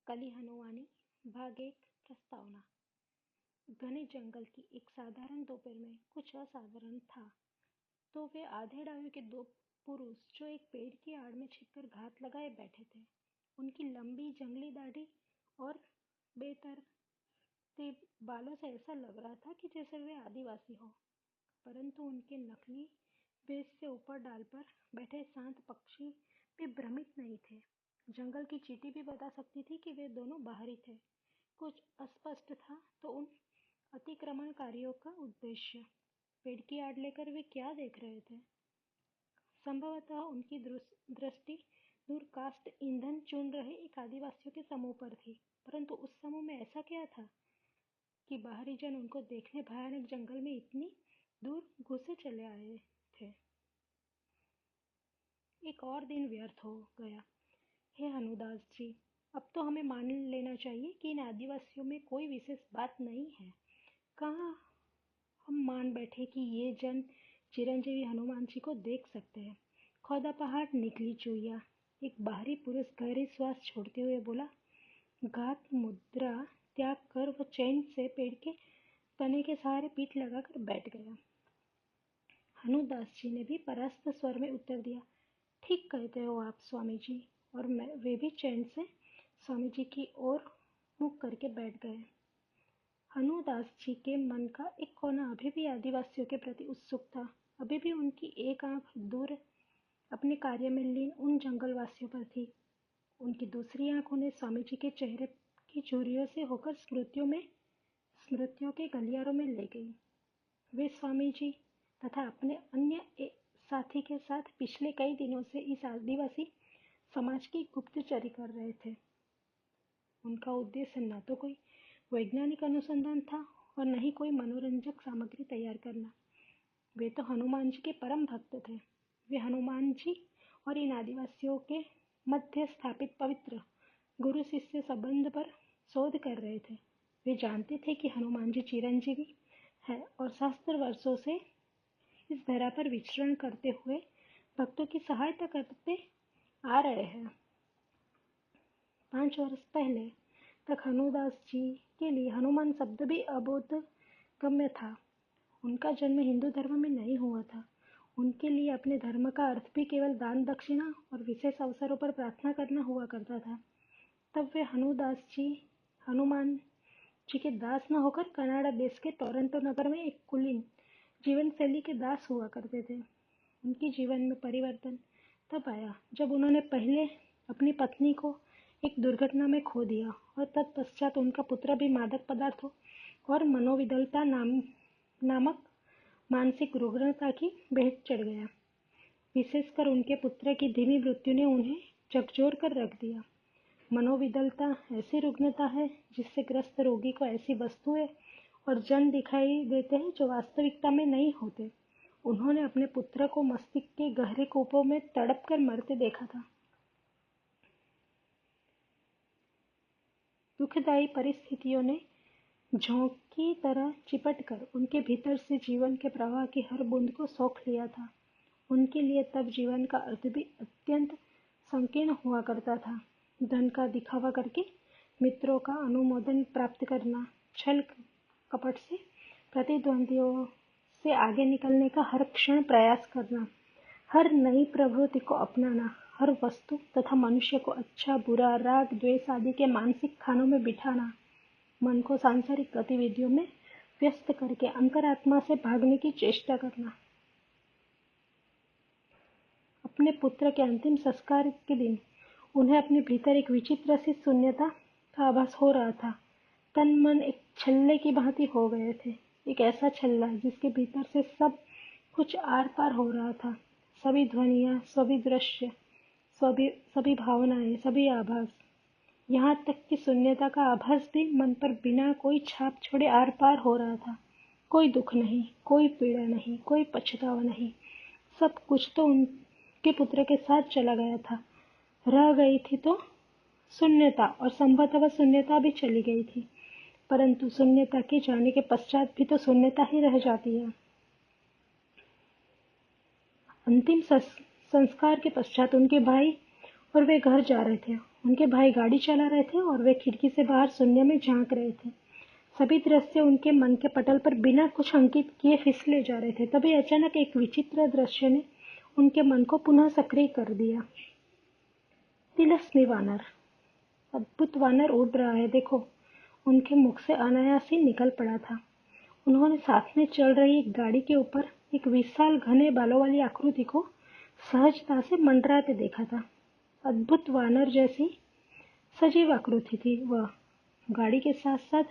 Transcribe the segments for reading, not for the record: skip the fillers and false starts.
कली हनुमानी भाग एक प्रस्तावना। घने जंगल की एक साधारण दोपहर में कुछ असाधारण था। तो वे आधे डालू के दो पुरुष जो एक पेड़ की आड़ में छिपकर घात लगाए बैठे थे। उनकी लंबी जंगली दाढ़ी और बेतरतीब बालों से ऐसा लग रहा था कि जैसे वे आदिवासी हो, परंतु उनके नकली वेश से ऊपर डाल पर बैठे शांत पक्षी भी भ्रमित नहीं थे। जंगल की चींटी भी बता सकती थी कि वे दोनों बाहरी थे। कुछ अस्पष्ट था तो उन अतिक्रमणकारियों का उद्देश्य। पेड़ की आड़ लेकर वे क्या देख रहे थे? संभवतः उनकी दृष्टि दूर कास्ट ईंधन चुन रहे एक आदिवासियों के समूह पर थी, परंतु उस समूह में ऐसा क्या था कि बाहरी जन उनको देखने भयानक जंगल में इतनी दूर घुसे चले आए थे। एक और दिन व्यर्थ हो गया। हे हनुदास जी, अब तो हमें मान लेना चाहिए कि इन आदिवासियों में कोई विशेष बात नहीं है। कहाँ हम मान बैठे कि ये जन चिरंजीवी हनुमान जी को देख सकते हैं। खोदा पहाड़ निकली चुईया। एक बाहरी पुरुष गहरी श्वास छोड़ते हुए बोला। घात मुद्रा त्याग कर वह चैन से पेड़ के तने के सहारे पीठ लगाकर बैठ गया। हनुदास जी ने भी परास्त स्वर में उत्तर दिया, ठीक कहते हो आप स्वामी जी। और वे भी चैन से स्वामी जी की ओर मुख करके बैठ गए। हनुदास जी के मन का एक कोना अभी भी आदिवासियों के प्रति उत्सुक था। अभी भी उनकी एक आंख दूर अपने कार्य में लीन उन जंगलवासियों पर थी। उनकी दूसरी आंख उन्हें स्वामी जी के चेहरे की झुर्रियों से होकर स्मृतियों के गलियारों में ले गई। वे स्वामी जी तथा अपने अन्य साथी के साथ पिछले कई दिनों से इस आदिवासी समाज की गुप्तचरी कर रहे थे। उनका उद्देश्य न तो कोई वैज्ञानिक अनुसंधान था और न ही कोई मनोरंजक सामग्री तैयार करना। वे तो हनुमान जी के परम भक्त थे। वे हनुमान जी और इन आदिवासियों के मध्य स्थापित पवित्र गुरु शिष्य संबंध पर शोध कर रहे थे। वे जानते थे कि हनुमान जी चिरंजीवी है और सहस्त्र वर्षों से इस धरा पर विचरण करते हुए भक्तों की सहायता करते आ रहे हैं। 5 वर्ष पहले तक हनुदास जी के लिए हनुमान शब्द भी अबोधगम्य था। उनका जन्म हिंदू धर्म में नहीं हुआ था। उनके लिए अपने धर्म का अर्थ भी केवल दान दक्षिणा और विशेष अवसरों पर प्रार्थना करना हुआ करता था। तब वे हनुमान जी के दास न होकर कनाडा देश के टोरंटो नगर में एक कुलीन जीवन शैली के दास हुआ करते थे। उनके जीवन में परिवर्तन तब आया जब उन्होंने पहले अपनी पत्नी को एक दुर्घटना में खो दिया और तत्पश्चात उनका पुत्र भी मादक पदार्थों और मनोविदलता नामक मानसिक रुग्णता की भेंट चढ़ गया। विशेषकर उनके पुत्र की धीमी मृत्यु ने उन्हें झकझोर कर रख दिया। मनोविदलता ऐसी रुग्णता है जिससे ग्रस्त रोगी को ऐसी वस्तुएं और जन दिखाई देते हैं जो वास्तविकता में नहीं होते। उन्होंने अपने पुत्र को मस्तिष्क के गहरे कूपों में तड़प कर मरते देखा था। दुखदायी परिस्थितियों ने झोंक की तरह चिपटकर उनके भीतर से जीवन के प्रवाह की हर बूंद को सोख लिया था। उनके लिए तब जीवन का अर्थ भी अत्यंत संकीर्ण हुआ करता था। धन का दिखावा करके मित्रों का अनुमोदन प्राप्त करना, छल कपट से प्रतिद्वंदियों से आगे निकलने का हर क्षण प्रयास करना, हर नई प्रवृत्ति को अपनाना, हर वस्तु तथा मनुष्य को अच्छा बुरा राग द्वेष आदि के मानसिक खानों में बिठाना, मन को सांसारिक गतिविधियों में व्यस्त करके अंतरात्मा से भागने की चेष्टा करना। अपने पुत्र के अंतिम संस्कार के दिन उन्हें अपने भीतर एक विचित्र सी शून्यता का आभास हो रहा था। तन मन एक छल्ले की भांति हो गए थे। एक ऐसा छल्ला जिसके भीतर से सब कुछ आर पार हो रहा था। सभी ध्वनियाँ, सभी दृश्य, सभी भावनाएं, सभी आभास, यहाँ तक कि शून्यता का आभास भी मन पर बिना कोई छाप छोड़े आर पार हो रहा था। कोई दुख नहीं, कोई पीड़ा नहीं, कोई पछतावा नहीं। सब कुछ तो उनके पुत्र के साथ चला गया था। रह गई थी तो शून्यता, और संभवतः वह शून्यता भी चली गई थी। परंतु शून्यता के जाने के पश्चात भी तो शून्यता ही रह जाती है। अंतिम संस्कार के पश्चात उनके भाई और वे घर जा रहे थे। उनके भाई गाड़ी चला रहे थे और वे खिड़की से बाहर शून्य में झांक रहे थे। सभी दृश्य उनके मन के पटल पर बिना कुछ अंकित किए फिसले जा रहे थे। तभी अचानक एक विचित्र दृश्य ने उनके मन को पुनः सक्रिय कर दिया। तिलस्मी वानर, अद्भुत वानर उड़ रहा है, देखो, उनके मुख से अनायास ही निकल पड़ा था। उन्होंने साथ में चल रही एक गाड़ी के ऊपर एक विशाल घने बालों वाली आकृति को सहजता से मंडराते देखा था। अद्भुत वानर जैसी सजीव आकृति थी वह। गाड़ी के साथ साथ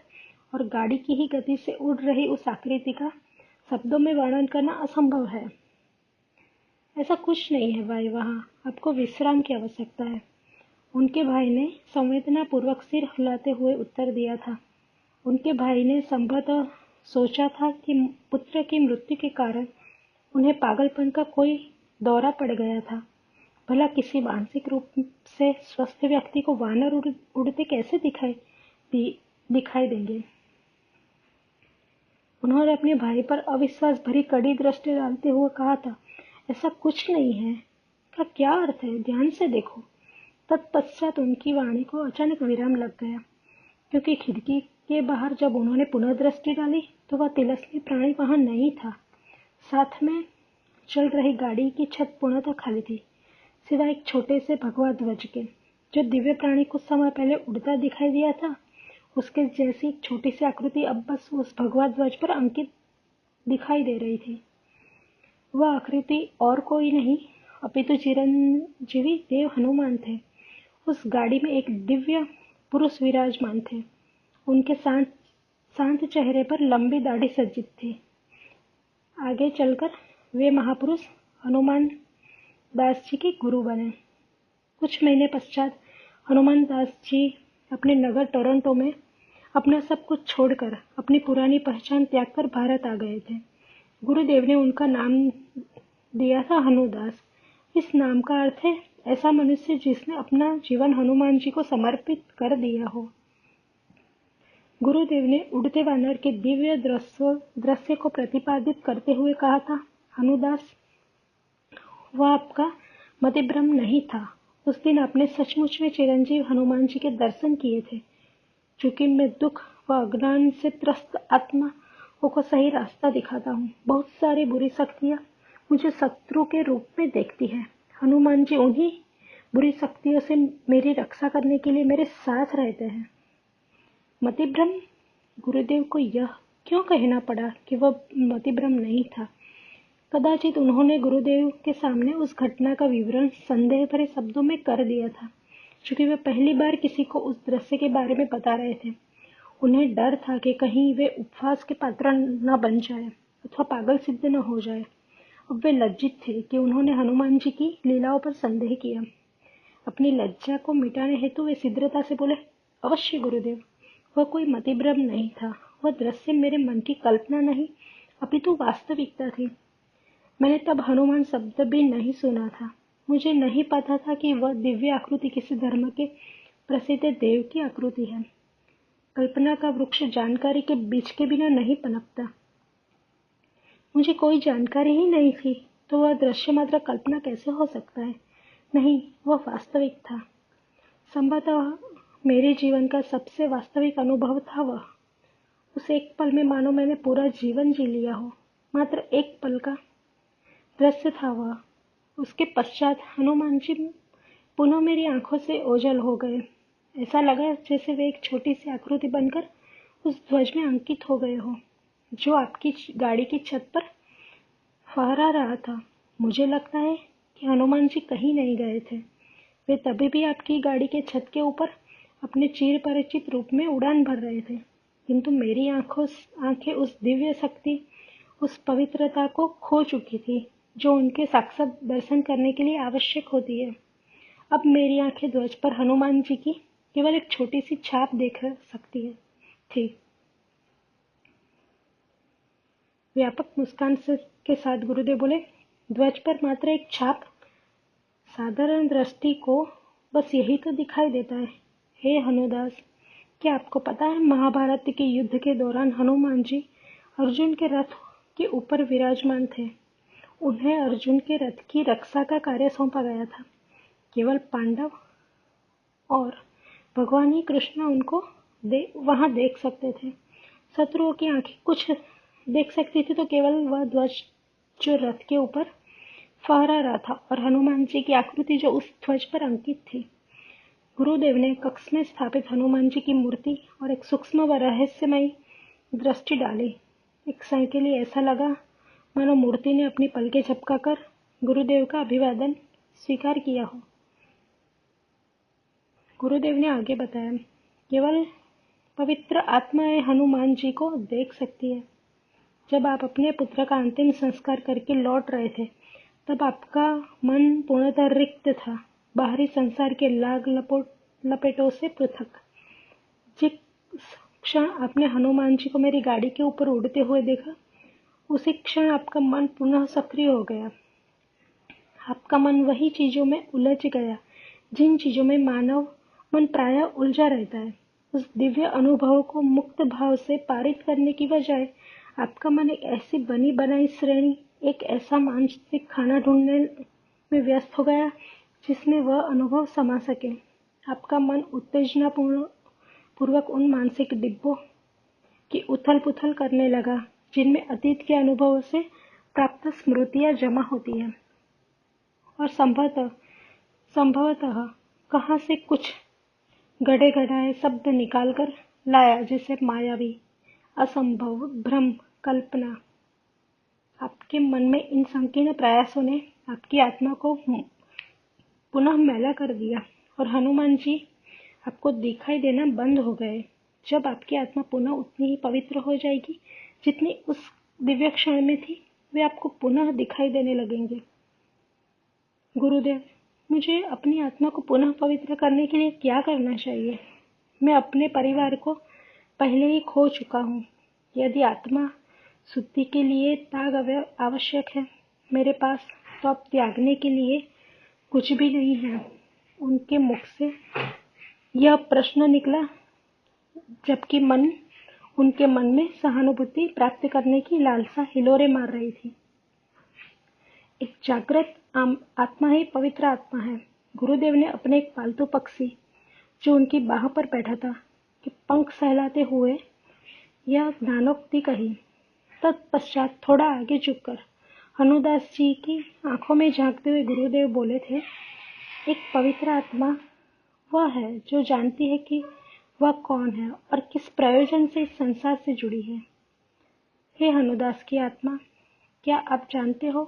और गाड़ी की ही गति से उड़ रही उस आकृति का शब्दों में वर्णन करना असंभव है। ऐसा कुछ नहीं है भाई, वहाँ आपको विश्राम की आवश्यकता है, उनके भाई ने संवेदनापूर्वक सिर हिलाते हुए उत्तर दिया था। उनके भाई ने संभवतः सोचा था कि पुत्र की मृत्यु के कारण उन्हें पागलपन का कोई दौरा पड़ गया था। भला किसी मानसिक रूप से स्वस्थ व्यक्ति को वानर उड़ते कैसे दिखाई देंगे। उन्होंने अपने भाई पर अविश्वास भरी कड़ी दृष्टि डालते हुए कहा था, ऐसा कुछ नहीं है, का क्या अर्थ है, ध्यान से देखो। तत्पश्चात उनकी वाणी को अचानक विराम लग गया, क्योंकि खिड़की के बाहर जब उन्होंने पुनः दृष्टि डाली तो वह तिलस्मी प्राणी वहां नहीं था। साथ में चल रही गाड़ी की छत पूर्णतः खाली थी, सिवाय एक छोटे से भगवा ध्वज के। जो दिव्य प्राणी कुछ समय पहले उड़ता दिखाई दिया था, उसके जैसी एक छोटी सी आकृति अब बस उस भगवा ध्वज पर अंकित दिखाई दे रही थी। वह आकृति और कोई नहीं अपितु चिरंजीवी देव हनुमान थे। उस गाड़ी में एक दिव्य पुरुष विराजमान थे। उनके शांत चेहरे पर लंबी दाढ़ी सज्जित थी। आगे चलकर वे महापुरुष हनुमान दास जी के गुरु बने। कुछ महीने पश्चात हनुमान दास जी अपने नगर टोरंटो में अपना सब कुछ छोड़कर अपनी पुरानी पहचान त्याग कर भारत आ गए थे। गुरुदेव ने उनका नाम दिया था हनुदास। इस नाम का अर्थ है ऐसा मनुष्य जिसने अपना जीवन हनुमान जी को समर्पित कर दिया हो। गुरुदेव ने उड़ते वानर के दिव्य दृश्य को प्रतिपादित करते हुए कहा था, हनुदास, वह आपका मतिभ्रम नहीं था। उस दिन आपने सचमुच में चिरंजीव हनुमान जी के दर्शन किए थे। चूंकि मैं दुख व अज्ञान से त्रस्त आत्मा को सही रास्ता दिखाता हूँ, बहुत सारी बुरी शक्तियाँ मुझे शत्रु के रूप में देखती है। हनुमान जी उन्हीं बुरी शक्तियों से मेरी रक्षा करने के लिए मेरे साथ रहते हैं। मतिभ्रम? गुरुदेव को यह क्यों कहना पड़ा कि वह मतिभ्रम नहीं था? कदाचित उन्होंने गुरुदेव के सामने उस घटना का विवरण संदेह भरे शब्दों में कर दिया था, क्योंकि वे पहली बार किसी को उस दृश्य के बारे में बता रहे थे। उन्हें डर था कि कहीं वे उपहास के पात्र न बन जाए अथवा पागल सिद्ध न हो जाए। अब वे लज्जित थे कि उन्होंने हनुमान जी की लीलाओं पर संदेह किया। अपनी लज्जा को मिटाने हेतु वे शीघ्रता से बोले, अवश्य गुरुदेव, वह कोई मतिभ्रम नहीं था। वह दृश्य मेरे मन की कल्पना नहीं अपितु वास्तविकता थी। मैंने तब हनुमान शब्द भी नहीं सुना था। मुझे नहीं पता था कि वह दिव्य आकृति किसी धर्म के प्रसिद्ध देव की आकृति है। कल्पना का वृक्ष जानकारी के बीज के बिना नहीं पनपता। मुझे कोई जानकारी ही नहीं थी, तो वह दृश्य मात्र कल्पना कैसे हो सकता है? नहीं, वह वास्तविक था। संभवतः मेरे जीवन का सबसे वास्तविक अनुभव था वह। उस एक पल में मानो मैंने पूरा जीवन जी लिया हो। मात्र एक पल का दृश्य था वह। उसके पश्चात हनुमान जी पुनः मेरी आंखों से ओझल हो गए। ऐसा लगा जैसे वे एक छोटी सी आकृति बनकर उस ध्वज में अंकित हो गए हो, जो आपकी गाड़ी की छत पर फहरा रहा था। मुझे लगता है कि हनुमान जी कहीं नहीं गए थे। वे तभी भी आपकी गाड़ी के छत के ऊपर अपने चिर परिचित रूप में उड़ान भर रहे थे, किंतु मेरी आंखें उस दिव्य शक्ति, उस पवित्रता को खो चुकी थी जो उनके साक्षात दर्शन करने के लिए आवश्यक होती है। अब मेरी आंखें ध्वज पर हनुमान जी की केवल एक छोटी सी छाप देख सकती है थी। व्यापक मुस्कान के साथ गुरुदेव बोले, ध्वज पर मात्र एक छाप? साधारण दृष्टि को बस यही तो दिखाई देता है। हे हनुदास, क्या आपको पता है महाभारत के युद्ध के दौरान हनुमान जी अर्जुन के रथ के ऊपर विराजमान थे। उन्हें अर्जुन के रथ की रक्षा का कार्य सौंपा गया था। केवल पांडव और भगवान ही कृष्ण उनको वहां देख सकते थे। शत्रुओं की आंखें कुछ देख सकती थी तो केवल वह ध्वज जो रथ के ऊपर फहरा रहा था और हनुमान जी की आकृति जो उस ध्वज पर अंकित थी। गुरुदेव ने कक्ष में स्थापित हनुमान जी की मूर्ति और एक सूक्ष्म व रहस्यमयी दृष्टि डाली। एक क्षण के लिए ऐसा लगा मानो मूर्ति ने अपनी पलकें झपकाकर गुरुदेव का अभिवादन स्वीकार किया हो। गुरुदेव ने आगे बताया, केवल पवित्र आत्माएं हनुमान जी को देख सकती है। जब आप अपने पुत्र का अंतिम संस्कार करके लौट रहे थे तब आपका मन पूर्णतः रिक्त था, बाहरी संसार के लाग लपेटों से पृथक। जिस क्षण आपने हनुमान जी को मेरी गाड़ी के ऊपर उड़ते हुए देखा, उसी क्षण आपका मन पुनः सक्रिय हो गया। आपका मन वही चीजों में उलझ गया जिन चीजों में मानव मन प्रायः उलझा रहता है। उस दिव्य अनुभव को मुक्त भाव से पारित करने की बजाय आपका मन एक ऐसी बनी बनाई श्रेणी, एक ऐसा मानसिक खाना ढूंढने में व्यस्त हो गया जिसमें वह अनुभव समा सके। आपका मन उत्तेजना पूर्वक उन मानसिक डिब्बों की उथल पुथल करने लगा जिनमें अतीत के अनुभवों से प्राप्त स्मृतियां जमा होती हैं और संभवतः कहाँ से कुछ गड़े गड़ाए शब्द निकालकर लाया, जिसे मायावी, असंभव, भ्रम, कल्पना। आपके मन में इन संकीर्ण प्रयासों ने आपकी आत्मा को पुनः मैला कर दिया और हनुमान जी आपको दिखाई देना बंद हो गए। जब आपकी आत्मा पुनः उतनी ही पवित्र हो जाएगी जितनी उस दिव्य क्षण में थी, वे आपको पुनः दिखाई देने लगेंगे। गुरुदेव, मुझे अपनी आत्मा को पुनः पवित्र करने के लिए क्या करना चाहिए? मैं अपने परिवार को पहले ही खो चुका हूँ। यदि आत्मा शुद्धि के लिए त्याग आवश्यक है मेरे पास, तो अब त्यागने के लिए कुछ भी नहीं है। उनके मुख से यह प्रश्न निकला जबकि उनके मन में सहानुभूति प्राप्त करने की लालसा हिलोरे मार रही थी। एक जागृत आत्मा ही पवित्र आत्मा है। गुरुदेव ने अपने एक पालतू पक्षी जो उनकी बाह पर बैठा था कि पंख सहलाते हुए यह ज्ञानोक्ति कही। तत्पश्चात थोड़ा आगे झुककर हनुदास जी की आंखों में झांकते हुए गुरुदेव बोले थे, एक पवित्र आत्मा वह है जो जानती है कि वह कौन है और किस प्रयोजन से इस संसार से जुड़ी है। हे हनुदास की आत्मा, क्या आप जानते हो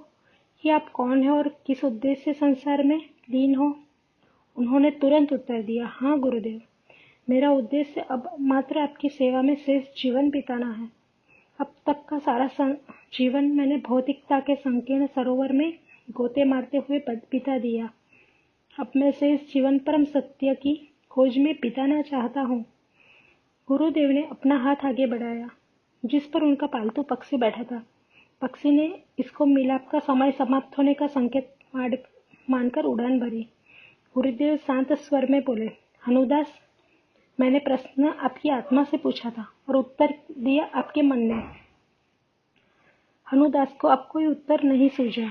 कि आप कौन है और किस उद्देश्य से संसार में लीन हो? उन्होंने तुरंत उत्तर दिया, हाँ गुरुदेव, मेरा उद्देश्य अब मात्र आपकी सेवा में शेष जीवन बिताना है। अब तक का सारा जीवन मैंने भौतिकता के संकीर्ण सरोवर में गोते मारते हुए बिता दिया। अब मैं शेष जीवन परम सत्य की खोज में बिताना चाहता हूँ। गुरुदेव ने अपना हाथ आगे बढ़ाया जिस पर उनका पालतू पक्षी बैठा था। पक्षी ने इसको मिलाप का समय समाप्त होने का संकेत मानकर उड़ान भरी। गुरुदेव शांत स्वर में बोले, हनुदास, मैंने प्रश्न आपकी आत्मा से पूछा था और उत्तर दिया आपके मन ने। हनुदास को अब कोई उत्तर नहीं सूझा।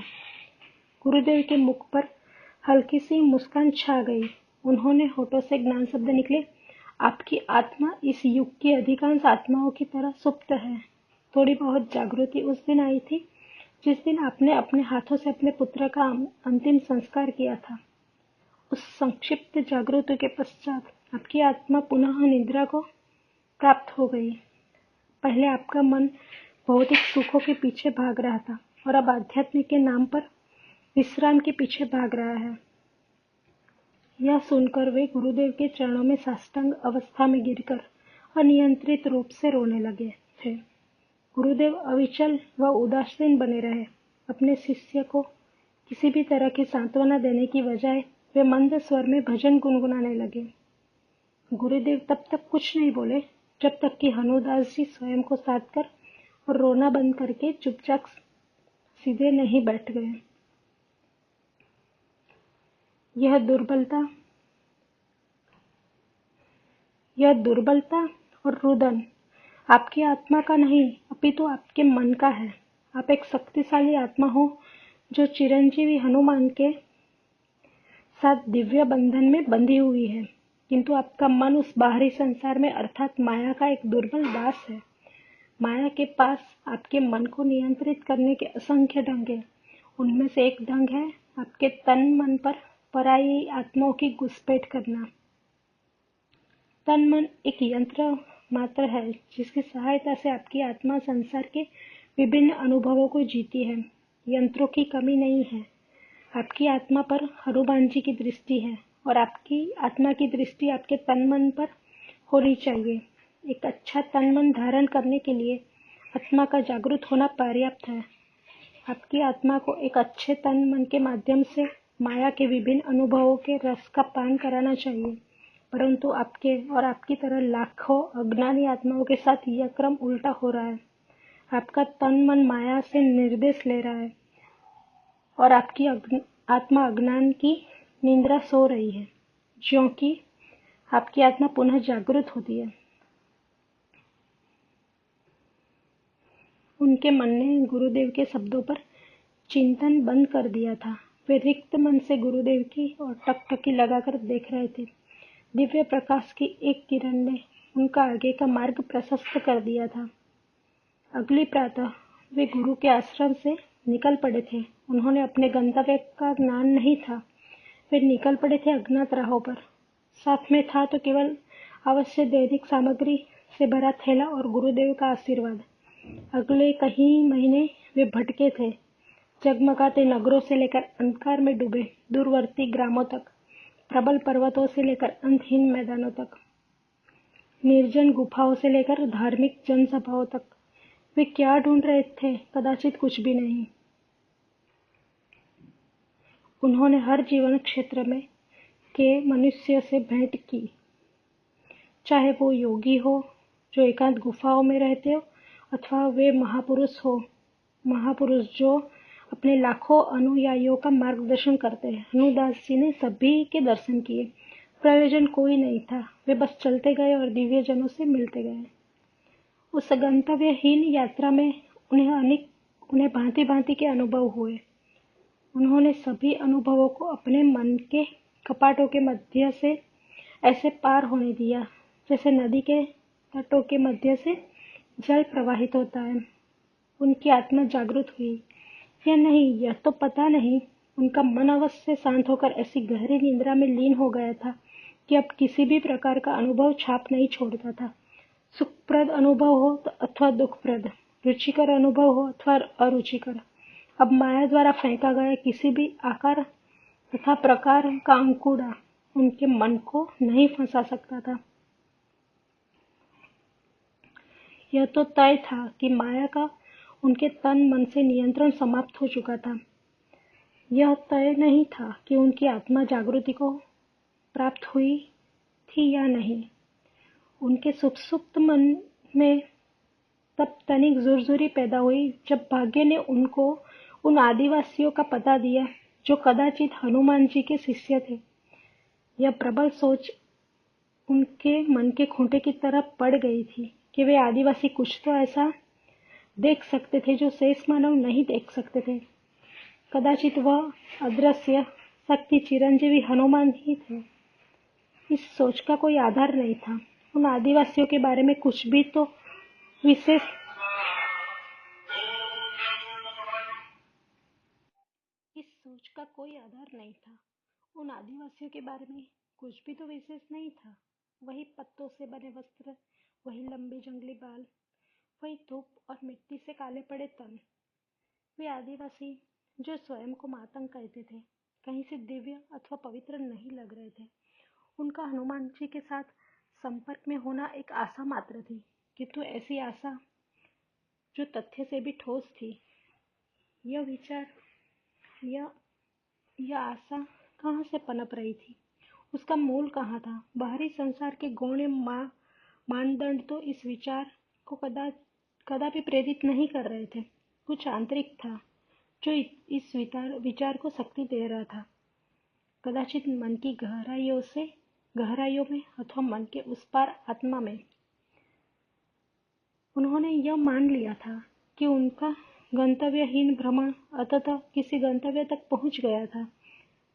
गुरुदेव के मुख पर हल्की सी मुस्कान छा गई। उन्होंने होठों से ज्ञान शब्द निकले, आपकी आत्मा इस युग की अधिकांश आत्माओं की तरह सुप्त है। थोड़ी बहुत जागृति उस दिन आई थी जिस दिन आपने अपने हाथों से अपने पुत्र का अंतिम संस्कार किया था। उस संक्षिप्त जागृति के पश्चात आपकी आत्मा पुनः निद्रा को प्राप्त हो गई। पहले आपका मन भौतिक सुखों के पीछे भाग रहा था और अब आध्यात्म के नाम पर विश्राम के पीछे भाग रहा है। यह सुनकर वे गुरुदेव के चरणों में साष्टांग अवस्था में गिरकर अनियंत्रित रूप से रोने लगे थे। गुरुदेव अविचल व उदासीन बने रहे। अपने शिष्य को किसी भी तरह की सांत्वना देने की बजाय वे मंद स्वर में भजन गुनगुनाने लगे। गुरुदेव तब तक कुछ नहीं बोले जब तक कि हनुदास जी स्वयं को साध कर और रोना बंद करके चुपचाप सीधे नहीं बैठ गए। यह दुर्बलता और रुदन आपकी आत्मा का नहीं अपितु आपके मन का है। आप एक शक्तिशाली आत्मा हो जो चिरंजीवी हनुमान के साथ दिव्य बंधन में बंधी हुई है, किंतु आपका मन उस बाहरी संसार में अर्थात माया का एक दुर्बल दास है। माया के पास आपके मन को नियंत्रित करने के असंख्य ढंग हैं। उनमें से एक ढंग है आपके तन मन पर पराई आत्माओं की घुसपैठ करना। तन मन एक यंत्र मात्र है जिसकी सहायता से आपकी आत्मा संसार के विभिन्न अनुभवों को जीती है। यंत्रों की कमी नहीं है। आपकी आत्मा पर हनुमान जी की दृष्टि है और आपकी आत्मा की दृष्टि आपके तन मन पर होनी चाहिए। एक अच्छा तन मन धारण करने के लिए आत्मा का जागृत होना पर्याप्त है। आपकी आत्मा को एक अच्छे तन मन के माध्यम से माया के विभिन्न अनुभवों के रस का पान कराना चाहिए, परंतु आपके और आपकी तरह लाखों अज्ञानी आत्माओं के साथ यह क्रम उल्टा हो रहा है। आपका तन मन माया से निर्देश ले रहा है और आपकी आत्मा अज्ञान की निंद्रा सो रही है, क्योंकि आपकी आत्मा पुनः जागृत होती है। उनके मन ने गुरुदेव के शब्दों पर चिंतन बंद कर दिया था। वे रिक्त मन से गुरुदेव की ओर टकटकी लगाकर देख रहे थे। दिव्य प्रकाश की एक किरण ने उनका आगे का मार्ग प्रशस्त कर दिया था। अगली प्रातः वे गुरु के आश्रम से निकल पड़े थे। उन्होंने अपने गंतव्य का ज्ञान नहीं था। वे निकल पड़े थे अज्ञात राहों पर। साथ में था तो केवल आवश्यक दैनिक सामग्री से भरा थैला और गुरुदेव का आशीर्वाद। अगले कई महीने वे भटके थे, जगमगाते नगरों से लेकर अंधकार में डूबे दूरवर्ती ग्रामों तक, प्रबल पर्वतों से लेकर अंतहीन मैदानों तक, निर्जन गुफाओं से लेकर धार्मिक जनसभाओं तक। वे क्या ढूंढ रहे थे? कदाचित कुछ भी नहीं। उन्होंने हर जीवन क्षेत्र में के मनुष्य से भेंट की, चाहे वो योगी हो जो एकांत गुफाओं में रहते हो, अथवा वे महापुरुष जो अपने लाखों अनुयायियों का मार्गदर्शन करते हैं। हनुदास जी ने सभी के दर्शन किए। प्रयोजन कोई नहीं था। वे बस चलते गए और दिव्य जनों से मिलते गए। उस गंतव्यहीन यात्रा में उन्हें भांति भांति के अनुभव हुए। उन्होंने सभी अनुभवों को अपने मन के कपाटों के मध्य से ऐसे पार होने दिया जैसे नदी के तटों के मध्य से जल प्रवाहित होता है। उनकी आत्मा जागृत हुई या नहीं यह तो पता नहीं। उनका मन अवश्य शांत होकर ऐसी गहरी निद्रा में लीन हो गया था कि अब किसी भी प्रकार का अनुभव छाप नहीं छोड़ता था। सुखप्रद अनुभव हो अथवा दुखप्रद, रुचिकर अनुभव हो अथवा अरुचिकर, अब माया द्वारा फेंका गया किसी भी आकार तथा प्रकार का अंकुड़ा उनके मन को नहीं फंसा सकता था। यह तो तय था कि माया का उनके तन मन से नियंत्रण समाप्त हो चुका था। यह तय नहीं था कि उनकी आत्मा जागृति को प्राप्त हुई थी या नहीं। उनके सुप्त मन में तब तनिक जुर्जुरी पैदा हुई जब भाग्य ने उनको उन आदिवासियों का पता दिया जो कदाचित हनुमान जी के शिष्य थे। यह प्रबल सोच उनके मन के खूंटे की तरफ पड़ गई थी कि वे आदिवासी कुछ तो ऐसा देख सकते थे जो शेष मानव नहीं देख सकते थे। कदाचित वह अदृश्य शक्ति चिरंजीवी हनुमान ही थे। इस सोच का कोई आधार नहीं था। उन आदिवासियों के बारे में कुछ भी तो विशेष इस सोच का कोई आधार नहीं था। उन आदिवासियों के बारे में कुछ भी तो विशेष नहीं था। वही पत्तों से बने वस्त्र, वही लंबे जंगली बाल, वही धूप और मिट्टी से काले पड़े तन। वे आदिवासी जो स्वयं को मातंग कहते थे, कहीं से दिव्य अथवा पवित्र नहीं लग रहे थे। उनका हनुमान जी के साथ संपर्क में होना एक आशा मात्र थी, किंतु ऐसी आशा जो तथ्य से भी ठोस थी। यह विचार यह आशा कहाँ से पनप रही थी? उसका मूल कहाँ था? बाहरी संसार के गौण मानदंड तो इस विचार को कदापि प्रेरित नहीं कर रहे थे। कुछ आंतरिक था जो इस विचार को शक्ति दे रहा था। कदाचित मन की गहराइयों में अथवा मन के उस पार आत्मा में। उन्होंने यह मान लिया था कि उनका गंतव्यहीन भ्रमण अंततः किसी गंतव्य तक पहुंच गया था।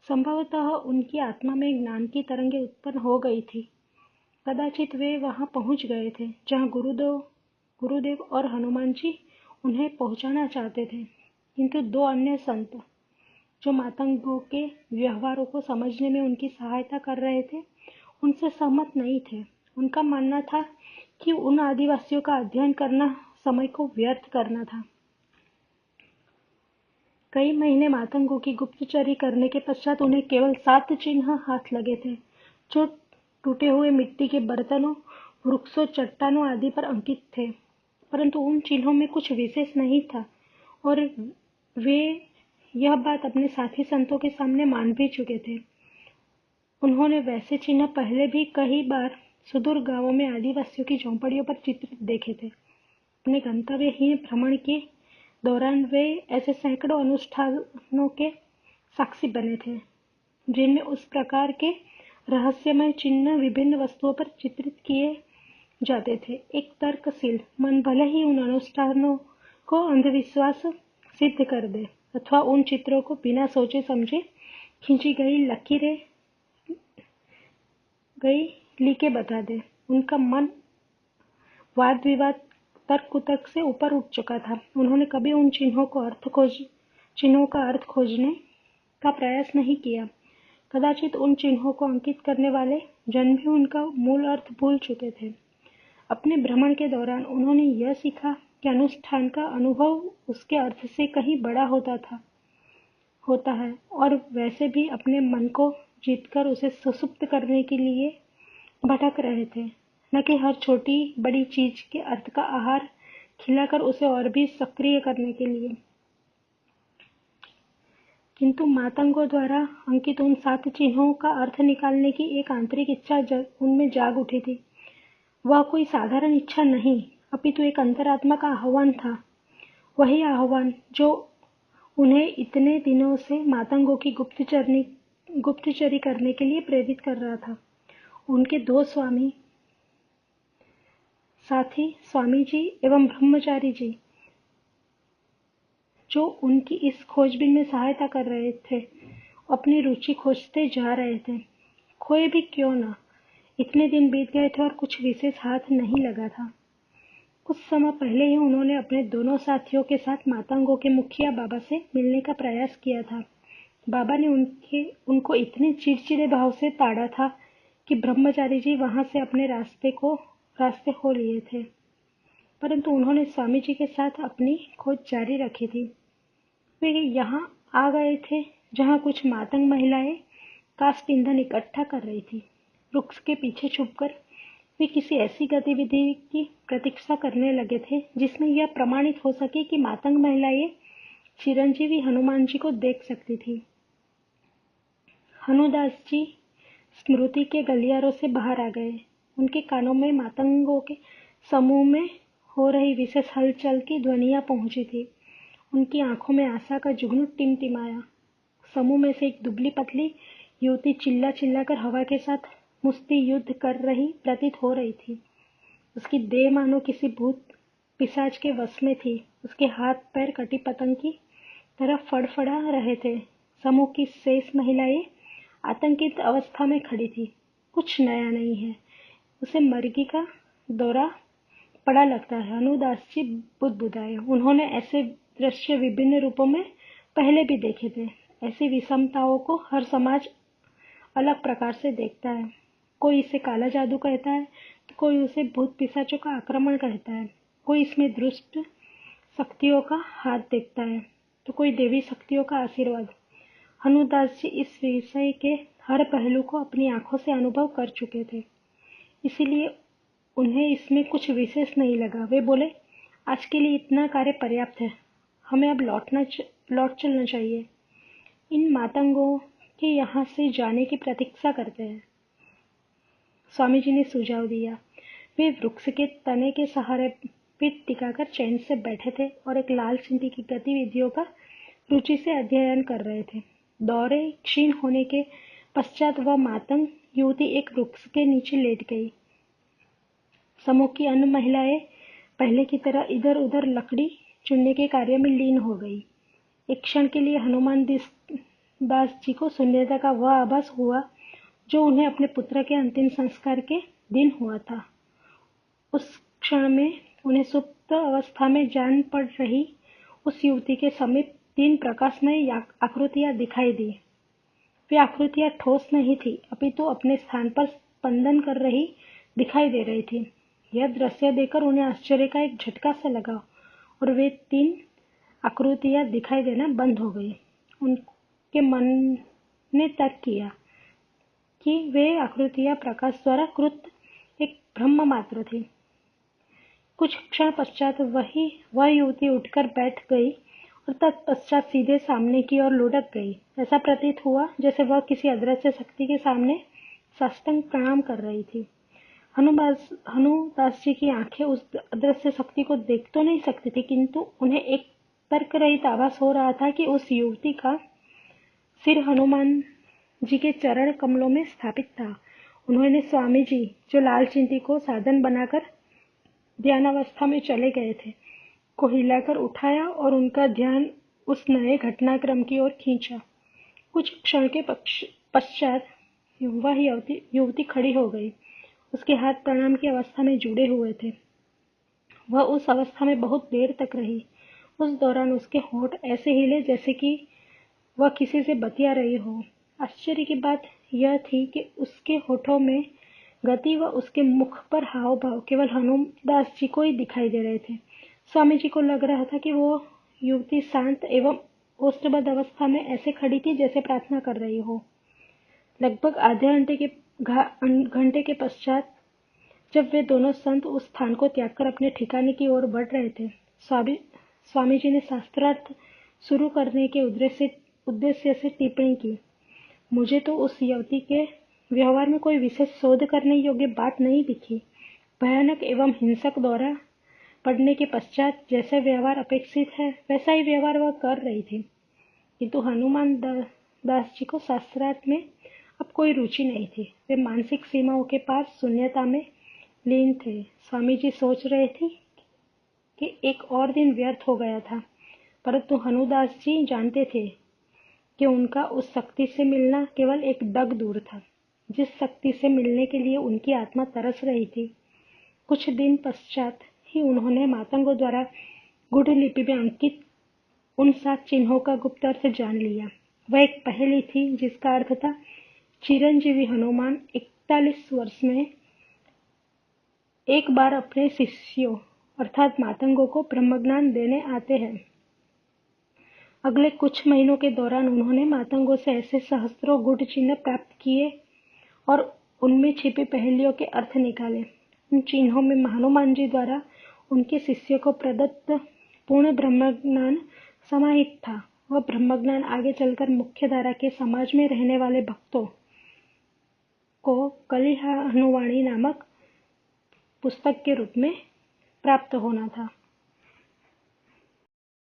संभवतः उनकी आत्मा में ज्ञान की तरंगें उत्पन्न हो गई थी। कदाचित वे वहां पहुंच गए थे जहां गुरुदेव और हनुमान जी उन्हें पहुंचाना चाहते थे, किंतु दो अन्य संत जो मातंगों के व्यवहारों को समझने में उनकी सहायता कर रहे थे, उनसे सहमत नहीं थे। उनका मानना था कि उन आदिवासियों का अध्ययन करना समय को व्यर्थ करना था। कई महीने मातंगों की गुप्तचरी करने के पश्चात उन्हें केवल 7 चिन्ह हाथ लगे थे, जो टूटे हुए मिट्टी के बर्तनों, वृक्षों, चट्टानों आदि पर अंकित थे। परंतु उन चिन्हों में कुछ विशेष नहीं था और वे यह बात अपने साथी संतों के सामने मान भी चुके थे। उन्होंने वैसे चिन्ह पहले भी कई बार सुदूर गांवों में आदिवासियों की झोंपड़ियों पर चित्रित देखे थे। अपने गंतव्यहीन भ्रमण के दौरान वे ऐसे सैकड़ों अनुष्ठानों के साक्षी बने थे, जिनमें उस प्रकार के रहस्यमय चिन्ह विभिन्न वस्तुओं पर चित्रित किए जाते थे। एक तर्कशील मन भले ही उन अनुष्ठानों को अंधविश्वास सिद्ध कर दे अथवा उन चित्रों को बिना सोचे समझे खींची गई लकीरें गई लिखे बता दे, उनका मन वाद विवाद तर्क कुतर्क से ऊपर उठ चुका था। उन्होंने कभी उन चिन्हों का अर्थ खोजने का प्रयास नहीं किया। कदाचित उन चिन्हों को अंकित करने वाले जन भी उनका मूल अर्थ भूल चुके थे। अपने भ्रमण के दौरान उन्होंने यह सीखा कि अनुष्ठान का अनुभव उसके अर्थ से कहीं बड़ा होता है और वैसे भी अपने मन को जीतकर उसे सुसुप्त करने के लिए भटक रहे थे, न कि हर छोटी बड़ी चीज के अर्थ का आहार खिलाकर उसे और भी सक्रिय करने के लिए। किंतु मातंगों द्वारा अंकित उन 7 चिन्हों का अर्थ निकालने की एक आंतरिक इच्छा उनमें जाग उठी थी। वह कोई साधारण इच्छा नहीं, अपितु एक अंतरात्मा का आह्वान था। वही आह्वान जो उन्हें इतने दिनों से मातंगों की गुप्तचरी करने के लिए प्रेरित कर रहा था। उनके 2 साथी स्वामी जी एवं ब्रह्मचारी जी, जो उनकी इस खोजबीन में सहायता कर रहे थे, अपनी रुचि खोजते जा रहे थे। खोए भी क्यों ना, इतने दिन बीत गए थे और कुछ विशेष हाथ नहीं लगा था। कुछ समय पहले ही उन्होंने अपने दोनों साथियों के साथ मातंगों के मुखिया बाबा से मिलने का प्रयास किया था। बाबा ने उनको इतने चिड़चिड़े भाव से ताड़ा था कि ब्रह्मचारी जी वहां से अपने रास्ते खो लिए थे। परंतु उन्होंने स्वामी जी के साथ अपनी खोज जारी रखी थी। वे यहाँ आ गए थे जहाँ कुछ मातंग महिलाएं काष्ठ ईंधन इकट्ठा कर रही थी। वृक्ष के पीछे छुपकर वे किसी ऐसी गतिविधि की प्रतीक्षा करने लगे थे जिसमें यह प्रमाणित हो सके कि मातंग महिलाएं चिरंजीवी हनुमान जी को देख सकती थी। हनुदास जी स्मृति के गलियारों से बाहर आ गए। उनके कानों में मातंगों के समूह में हो रही विशेष हलचल की ध्वनियां पहुंची थी। उनकी आंखों में आशा का जुगनू टिमटिमाया। समूह में से एक दुबली पतली युवती चिल्ला चिल्लाकर हवा के साथ मुष्टि युद्ध कर रही प्रतीत हो रही थी। उसकी देह मानो किसी भूत पिशाच के वश में थी। उसके हाथ पैर कटी पतंग की तरह फड़फड़ा रहे थे। समूह की शेष महिलाएं आतंकित अवस्था में खड़ी थी। कुछ नया नहीं है, उसे मर्गी का दौरा पड़ा लगता है। हनुदास जी बुदबुदाए। उन्होंने ऐसे दृश्य विभिन्न रूपों में पहले भी देखे थे। ऐसी विषमताओं को हर समाज अलग प्रकार से देखता है। कोई इसे काला जादू कहता है, तो कोई उसे भूत पिशाचों का आक्रमण कहता है। कोई इसमें दुष्ट शक्तियों का हाथ देखता है, तो कोई देवी शक्तियों का आशीर्वाद। हनुदास जी इस विषय के हर पहलू को अपनी आंखों से अनुभव कर चुके थे, इसीलिए उन्हें इसमें कुछ विशेष नहीं लगा। वे बोले, आज के लिए इतना कार्य पर्याप्त है, हमें अब लौट चलना चाहिए। इन मातंगों के यहाँ से जाने की प्रतीक्षा करते हैं। स्वामी जी ने सुझाव दिया। वे वृक्ष के तने के सहारे पीठ टिकाकर चैन से बैठे थे और एक लाल चींटी की गतिविधियों का रुचि से अध्ययन कर रहे थे। दौरे क्षीण होने के पश्चात वह मातंग युवती एक वृक्ष के नीचे लेट गई। समूह की अन्य महिलाएं पहले की तरह इधर उधर लकड़ी चुनने के कार्य में लीन हो गई। एक क्षण के लिए हनुमान दास जी को शून्यता का वह आभास हुआ जो उन्हें अपने पुत्र के अंतिम संस्कार के दिन हुआ था। उस क्षण में उन्हें सुप्त अवस्था में जान पड़ रही उस युवती के समीप 3 प्रकाशमय आकृतियां दिखाई दी। वे आकृतियां ठोस नहीं थी, अपितु अपने स्थान पर स्पंदन कर रही दिखाई दे रही थी। यह दृश्य देखकर उन्हें आश्चर्य का एक झटका सा लगा और वे 3 आकृतियां दिखाई देना बंद हो गई। उनके मन ने तर्क किया कि वे आकृतियां प्रकाश द्वारा कृत एक ब्रह्म मात्र थी। कुछ क्षण पश्चात वह युवती उठकर बैठ गई और तत्पश्चात सीधे सामने की ओर लुढ़क गई। ऐसा प्रतीत हुआ जैसे वह किसी अदृश्य शक्ति के सामने साष्टांग प्रणाम कर रही थी। हनुदास जी की आंखें उस अदृश्य शक्ति को देख तो नहीं सकती थी, किंतु उन्हें एक तर्क रहित आभास हो रहा था कि उस युवती का सिर हनुमान जी के चरण कमलों में स्थापित था। उन्होंने स्वामी जी, जो लाल चींटी को साधन बनाकर ध्यानावस्था में चले गए थे, को हिलाकर उठाया और उनका ध्यान उस नए घटनाक्रम की ओर खींचा। कुछ क्षण के पश्चात वह युवती खड़ी हो गई। उसके हाथ प्रणाम की अवस्था में जुड़े हुए थे। वह उस अवस्था में बहुत देर तक रही। उस दौरान उसके होंठ ऐसे हिले जैसे कि वह किसी से बतिया रही हो। आश्चर्य की बात यह थी कि उसके होठों में गति व उसके मुख पर हाव भाव केवल हनुदास जी को ही दिखाई दे रहे थे। स्वामी जी को लग रहा था कि वो युवती शांत एवं ओष्ठबद्ध अवस्था में ऐसे खड़ी थी जैसे प्रार्थना कर रही हो। लगभग आधे घंटे के पश्चात जब वे दोनों संत उस स्थान को त्यागकर अपने ठिकाने की ओर बढ़ रहे थे, स्वामी जी ने शास्त्रार्थ शुरू करने के उद्देश्य से टिप्पणी की। मुझे तो उस युवती के व्यवहार में कोई विशेष शोध करने योग्य बात नहीं दिखी। भयानक एवं हिंसक दौरा पड़ने के पश्चात जैसा व्यवहार अपेक्षित है वैसा ही व्यवहार वह कर रही थी, किंतु हनुमान दास जी को शास्त्रार्थ में अब कोई रुचि नहीं थी। वे मानसिक सीमाओं के पार शून्यता में लीन थे। स्वामी जी सोच रहे थे कि एक और दिन व्यर्थ हो गया था, परंतु हनुदास जी जानते थे कि उनका उस शक्ति से मिलना केवल एक डग दूर था, जिस शक्ति से मिलने के लिए उनकी आत्मा तरस रही थी। कुछ दिन पश्चात ही उन्होंने मातंगों द्वारा गुढ़ लिपि में अंकित उन 7 चिन्हों का गुप्त अर्थ जान लिया। वह एक पहेली थी जिसका अर्थ था, चिरंजीवी हनुमान 41 वर्ष में एक बार अपने शिष्यों अर्थात मातंगों को ब्रह्मज्ञान देने आते हैं। अगले कुछ महीनों के दौरान उन्होंने मातंगों से ऐसे सहस्त्रों गुढ़ चिन्ह प्राप्त किए और उनमें छिपी पहेलियों के अर्थ निकाले। उन चिन्हों में हनुमान जी द्वारा उनके शिष्यों को प्रदत्त पूर्ण ब्रह्मज्ञान समाहित था। वह ब्रह्मज्ञान आगे चलकर मुख्य धारा के समाज में रहने वाले भक्तों को कलिहानुवाणी नामक पुस्तक के रूप में प्राप्त होना था।